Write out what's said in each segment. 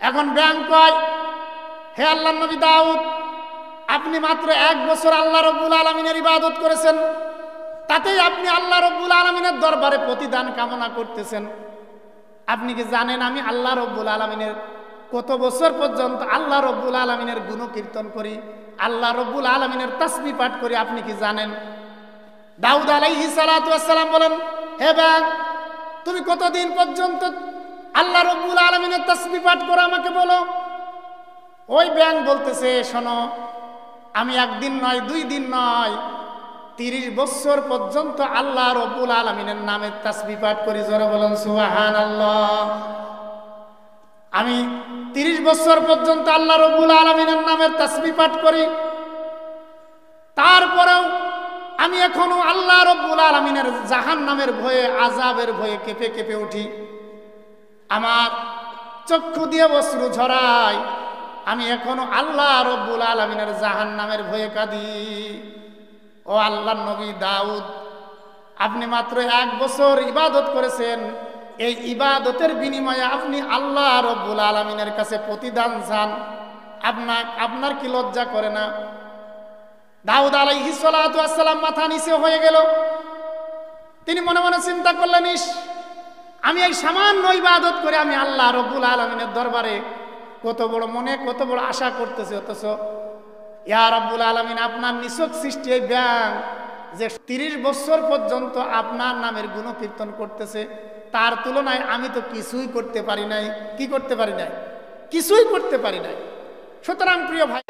এখন ব্যাং কয়, হে আল্লাহর নবী দাউদ, আপনি মাত্র 1 বছর আল্লাহ রাব্বুল আলামিনের ইবাদত করেছেন, তাতেই আপনি আল্লাহ রাব্বুল আলামিনের দরবারে প্রতিদান কামনা করতেছেন। আপনি কি জানেন আমি আল্লাহ রাব্বুল আলামিনের কত বছর পর্যন্ত আল্লাহ রাব্বুল আলামিনের গুণকীর্তন করি, আল্লাহ রাব্বুল আলামিনের তাসবিহ পাঠ করি? আপনি কি জানেন? দাউদ আলাইহিস সালাতু ওয়াস সালাম বলেন, হে ব্যাং, তুমি কতদিন পর্যন্ত আল্লাহ রাব্বুল আলামিনের তাসবিহ পাঠ করো আমাকে বলো। ওই ব্যাং বলতেছে, শোনো, আমি 1 দিন নয় 2 দিন নয় 30 বছর পর্যন্ত আল্লাহ রাব্বুল আলামিনের নামে তাসবিহ পাঠ করি। জোরে বলেন সুবহানাল্লাহ। আমি 30 বছর পর্যন্ত আল্লাহ রাব্বুল আলামিনের নামের তাসবিহ পাঠ করি, তারপরেও আমি এখনো আল্লাহ রাব্বুল আলামিনের জাহান্নামের ভয়ে, আযাবের ভয়ে কেঁপে কেঁপে উঠি। আমার চক্ষু দিয়ে অশ্রু ঝরায়, আমি এখনো আল্লাহ রাব্বুল আলামিনের জাহান্নামের ভয়ে কাঁদি। ও আল্লাহর নবী দাউদ, আপনি মাত্র 1 বছর ইবাদত করেছেন, এই ইবাদতের বিনিময়ে আপনি আল্লাহ রাব্বুল আলামিনের কাছে প্রতিদান চান। আপনার কি লজ্জা করে না? দাউদ আলাইহিস সালাতু ওয়াস সালাম মাথা নিচে হয়ে গেল। তিনি মনে মনে চিন্তা করলেন, ইস, আমি এই সামান্য ইবাদত করে আমি আল্লাহ রাব্বুল আলামিনের দরবারে কত বড় মনে কত বড় আশা করতেছি, অথচ ইয়া রাব্বুল আলামিন, আপনার নিছক সৃষ্টি এই ব্যাং যে 30 বছর পর্যন্ত আপনার নামের গুণকীর্তন করতেছে, তার তুলনায় আমি তো কিছুই করতে পারি নাই। কি করতে পারি নাই? কিছুই করতে পারি নাই। সুতরাং প্রিয় ভাই,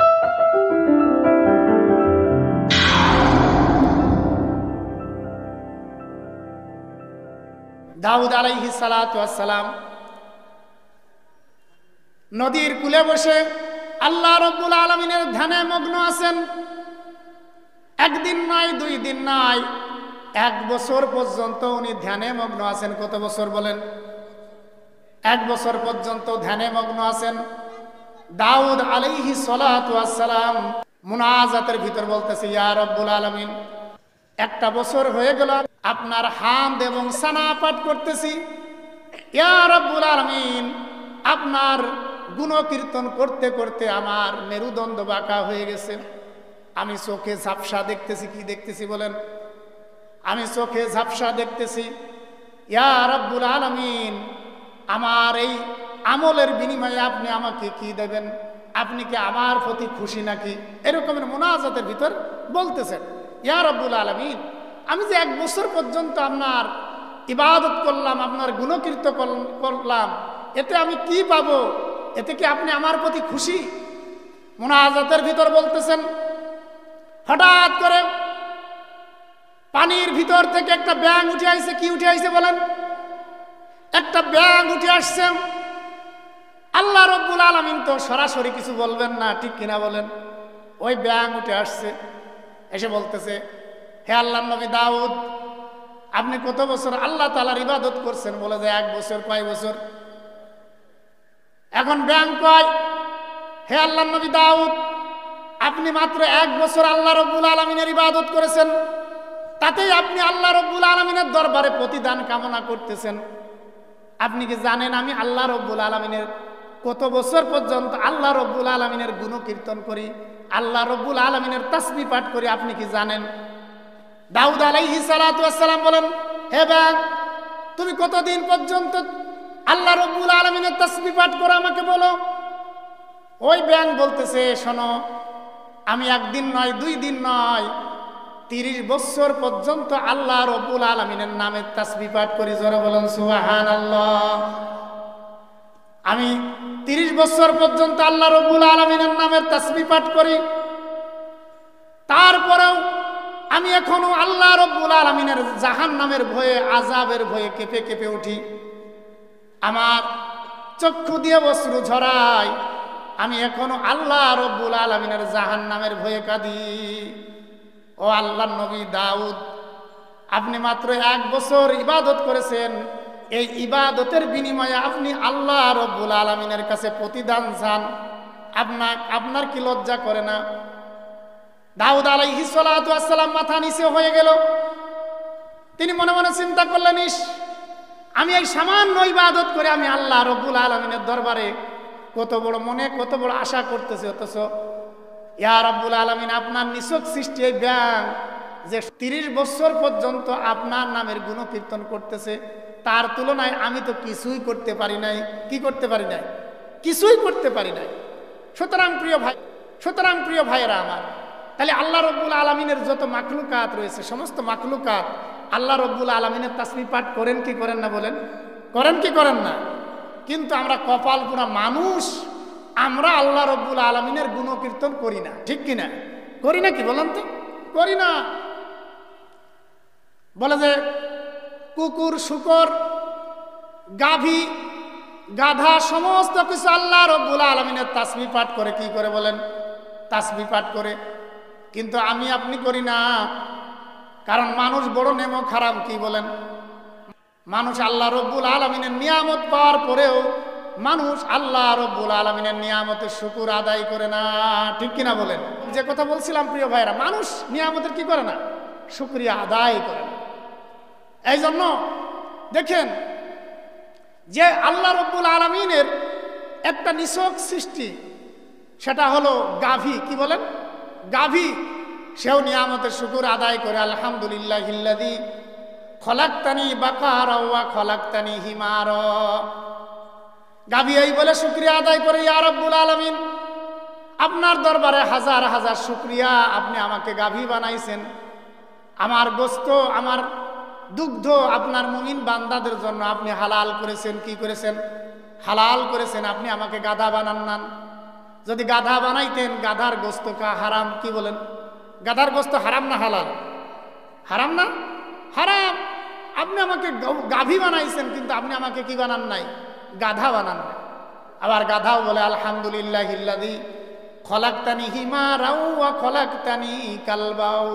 দাউদ আলাইহিস সালাতু ওয়াস সালাম নদীর কূলে বসে আল্লাহ রাব্বুল আলামিনের ধ্যানে মগ্ন আছেন। 1 দিন নয় 2 দিন নয় 1 বছর পর্যন্ত উনি ধ্যানে মগ্ন আছেন। কত বছর বলেন? 1 বছর পর্যন্ত ধ্যানে মগ্ন আছেন। দাউদ আলাইহিস সালাতু ওয়াস সালাম মুনাজাতের ভিতর বলতেছে, ইয়া রাব্বুল আলামিন, 1 বছর হয়ে গেল আপনার হামদ এবং সানা পাঠ করতেছি। ইয়া রাব্বুল আলামিন, আপনার গুণকীর্তন করতে করতে আমার মেরুদণ্ড বাঁকা হয়ে গেছে। আমি চোখে ঝাপসা দেখতেছি। কি দেখতেছি বলেন? আমি চোখে ঝাপসা দেখতেছি। ইয়া রাব্বুল আলামিন, আমার এই আমলের বিনিময়ে আপনি আমাকে কি দেবেন? আপনি কি আমার প্রতি খুশি নাকি? এরকমের মুনাজাতের ভিতর বলতেছেন, ইয়া রাব্বুল আলামিন, আমি যে 1 বছর পর্যন্ত আপনার ইবাদত করলাম, আপনার গুণকীর্তন করলাম, এতে আমি কি পাবো? এতে কি আপনি আমার প্রতি খুশি? মুনাজাতের ভিতর বলতেছেন। হঠাৎ করে পানির ভিতর থেকে একটা ব্যাঙ উঠে আইছে। কি উঠে আইছে বলেন? একটা ব্যাঙ উঠে আসছে। আল্লাহ রাব্বুল আলামিন তো সরাসরি কিছু বলবেন না, ঠিক কিনা বলেন? ওই ব্যাঙ উঠে আসছে, এসে বলতেছে, হে আল্লাহর নবী দাউদ, আপনি কত বছর আল্লাহ তাআলার ইবাদত করছেন? বলে যে 1 বছর। কয় বছর? এখন ব্যাং কয়, হে আল্লাহর নবী দাউদ, আপনি মাত্র 1 বছর আল্লাহ রাব্বুল আলামিনের ইবাদত করেছেন, তাতেই আপনি আল্লাহ রাব্বুল আলামিনের দরবারে প্রতিদান কামনা করতেছেন। আপনি কি জানেন আমি আল্লাহ রাব্বুল আলামিনের কত বছর পর্যন্ত আল্লাহ রাব্বুল আলামিনের গুণকীর্তন করি, আল্লাহ রাব্বুল আলামিনের তাসবিহ পাঠ করি? আপনি কি জানেন? দাউদ আলাইহিস সালাতু ওয়াস সালাম বলেন, হে ব্যাং, তুমি কতদিন পর্যন্ত আল্লাহ রাব্বুল আলামিনের তাসবিহ পাঠ করো আমাকে বলো। ওই ব্যাং বলতেছে, শোনো, আমি 1 দিন নয় 2 দিন নয় 30 বছর পর্যন্ত আল্লাহ রাব্বুল আলামিনের নামে তাসবিহ পাঠ করি। জোরে বলেন সুবহানাল্লাহ। আমি 30 বছর পর্যন্ত আল্লাহ রাব্বুল আলামিনের নামের তাসবিহ পাঠ করি, তারপরেও আমি এখনো আল্লাহ রাব্বুল আলামিনের জাহান্নামের ভয়ে, আযাবের ভয়ে কেঁপে কেঁপে উঠি। আমার চক্ষু দিয়ে অশ্রু ঝরায়, আমি এখনো আল্লাহ রাব্বুল আলামিনের জাহান্নামের ভয়ে কাঁদি। ও আল্লাহর নবী দাউদ, আপনি মাত্র 1 বছর ইবাদত করেছেন, এই ইবাদতের বিনিময়ে আপনি আল্লাহ রাব্বুল আলামিনের কাছে প্রতিদান চান। আপনার কি লজ্জা করে না? দাউদ আলাইহিস সালাতু ওয়াস সালাম মাথা নিচে হয়ে গেল। তিনি মনে মনে চিন্তা করলেন, ইস, আমি এই সামান্য ইবাদত করে আমি আল্লাহ রাব্বুল আলামিনের দরবারে কত বড় মনে কত বড় আশা করতেছে, অথচ ইয়া রাব্বুল আলামিন আপনার নিছক সৃষ্টি এই ব্যাং যে 30 বছর পর্যন্ত আপনার নামের গুণকীর্তন করতেছে, তার তুলনায় আমি তো কিছুই করতে পারি নাই। কি করতে পারি নাই? কিছুই করতে পারি নাই। সুতরাং প্রিয় ভাইয়েরা আমার, তাহলে আল্লাহ রব্বুল আলামিনের যত মাখলুকাত রয়েছে, সমস্ত মাখলুকাত আল্লাহ রব্বুল আলামিনের তাসবিহ পাঠ করেন কি করেন না? বলেন, করেন কি করেন না? কিন্তু আমরা কপাল পোড়া মানুষ, আমরা আল্লাহ রব্বুল আলামিনের গুণকীর্তন করি না। ঠিক কিনা? করি না কি বলেন তো? করি না। বলে যে কুকুর, শুকর, গাভী, গাধা সমস্ত কিছু আল্লাহ রব্বুল আলামিনের তাসবিহ পাঠ করে। কি করে বলেন? তাসবিহ পাঠ করে। কিন্তু আমি আপনি করি না, কারণ মানুষ বড় নেমক হারাম। কি বলেন? মানুষ আল্লাহ রব্বুল আলামিনের নিয়ামত পাওয়ার পরেও মানুষ আল্লাহ রব্বুল আলামিনের নিয়ামতের শুকর আদায় করে না। ঠিক কিনা বলেন? যে কথা বলছিলাম প্রিয় ভাইরা, মানুষ নিয়ামতের কি করে না? শুকরিয়া আদায় করে না। এই জন্য দেখেন যে আল্লাহ রব্বুল আলামিনের একটা নিছক সৃষ্টি, সেটা হলো গাভী। কি বলেন? গাভী। সেও নিয়ামতের শুকর আদায় করে। আলহামদুলিল্লাহিল্লাযী খলাকতানি বাকারা ওয়া খলাকতানি হিমারা। গাভী এই বলে শুকরিয়া আদায় করে, ইয়া রাব্বুল আলামিন আপনার দরবারে হাজার হাজার শুকরিয়া, আপনি আমাকে গাভী বানাইছেন, আমার গোস্ত, আমার দুগ্ধ আপনার মুমিন বান্দাদের জন্য আপনি হালাল করেছেন। কি করেছেন? হালাল করেছেন। আপনি আমাকে গাধা বানান না। যদি গাধা বানাইতেন, গাধার গোস্ত হারাম। কি বলেন? গাধার গোস্ত হারাম না হালাল? হারাম না? হারাম। আপনি আমাকে গাভী বানাইছেন, কিন্তু আপনি আমাকে কি বানান নাই? গাধা বানান নাই। আবার গাধাও বলে আলহামদুলিল্লাহিল্লাযী খলাকতানি হিমারাও ওয়া খলাকতানি কালবাও।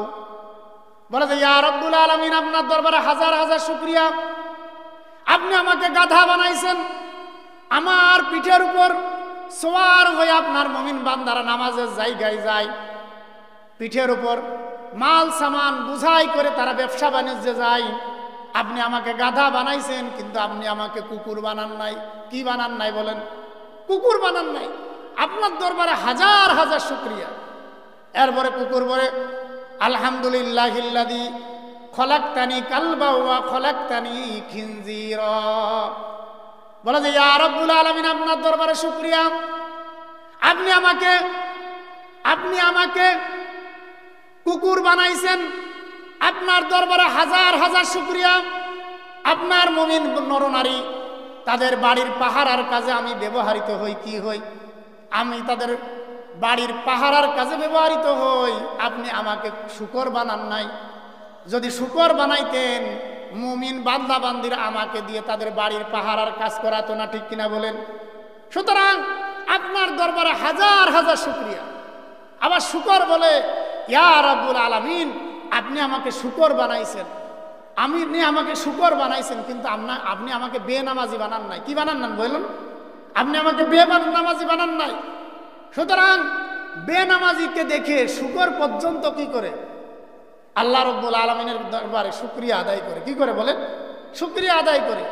বলে যে ইয়া রাব্বুল আলামিন আপনার দরবারে হাজার হাজার শুকরিয়া, আপনি আমাকে গাধা বানাইছেন, আমার পিঠের উপর সওয়ার হয়ে আপনার মুমিন বান্দারা নামাজের জায়গায় যায়, পিঠের উপর মাল সামান বুঝাই করে তারা ব্যবসা বাণিজ্যে যায়। আপনি আমাকে গাধা বানাইছেন, কিন্তু আপনি আমাকে কুকুর বানান নাই। কি বানান নাই বলেন? কুকুর বানান নাই। আপনার দরবারে হাজার হাজার শুকরিয়া। এরপরে কুকুর বলে আলহামদুলিল্লাহিল্লাযী খলাকতানি কালবা ওয়া খলাকতানি খিনজিরা। বলে যে ইয়া রাব্বুল আলামিন আপনার দরবারে শুকরিয়া, আপনি আমাকে কুকুর বানাইছেন, আপনার দরবারে হাজার হাজার শুকরিয়া। আপনার মুমিন নরনারী তাদের বাড়ির পাহারার কাজে আমি ব্যবহৃত হই। কি হই? আমি তাদের বাড়ির পাহারার কাজে ব্যবহৃত হই। আপনি আমাকে শুকর বানান নাই। যদি শুকর বানাইতেন, মুমিন বান্দা বান্দিরা আমাকে দিয়ে তাদের বাড়ির পাহারার কাজ করাতো না। ঠিক কিনা বলেন? সুতরাং আপনার দরবারে হাজার হাজার শুকরিয়া। আবার শুকর বলে ইয়া রাব্বুল আলামিন আপনি আমাকে শুকর বানাইছেন, আমাকে শুকর বানাইছেন, কিন্তু আপনি আমাকে বেনামাজি বানান নাই। কি বানান নাই বলুন? আপনি আমাকে বেনামাজি বানান নাই। সুতরাং বেনামাজিকে দেখে শুকর পর্যন্ত কি করে? আল্লাহ রব্বুল আলামিনের দরবারে শুকরিয়া আদায় করে। কি করে বলেন? শুকরিয়া আদায় করে।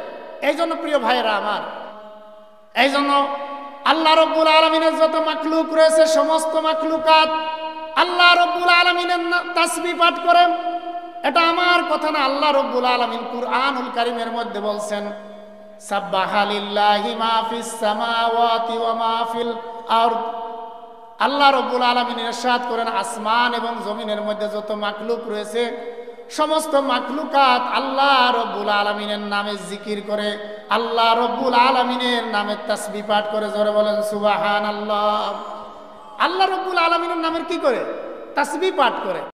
এই জন্য প্রিয় ভাইরা আমার, এই জন্য আল্লাহ রব্বুল আলামিনের যত মাখলুক রয়েছে, সমস্ত মাখলুকাত আল্লাহ রব্বুল আলামিনের তাসবিহ পাঠ করে। এটা আমার কথা না, আল্লাহ রব্বুল আলামিন কুরআনুল কারীমের মধ্যে বলছেন সাব্বাহা লিল্লাহি মা ফিস সামাওয়াতি ওয়া মা ফিল আরদ। আল্লাহ রব্বুল আলামিন ইরশাদ করেন, আসমান এবং জমিনের মধ্যে যত মাখলুক রয়েছে, সমস্ত মাখলুকাত আল্লাহ রব্বুল আলামিনের নামে জিকির করে, আল্লাহ রব্বুল আলামিনের নামে তাসবিহ পাঠ করে। জোরে বলেন সুবহানাল্লাহ। আল্লাহ রব্বুল আলামিনের নামের কি করে? তাসবিহ পাঠ করে।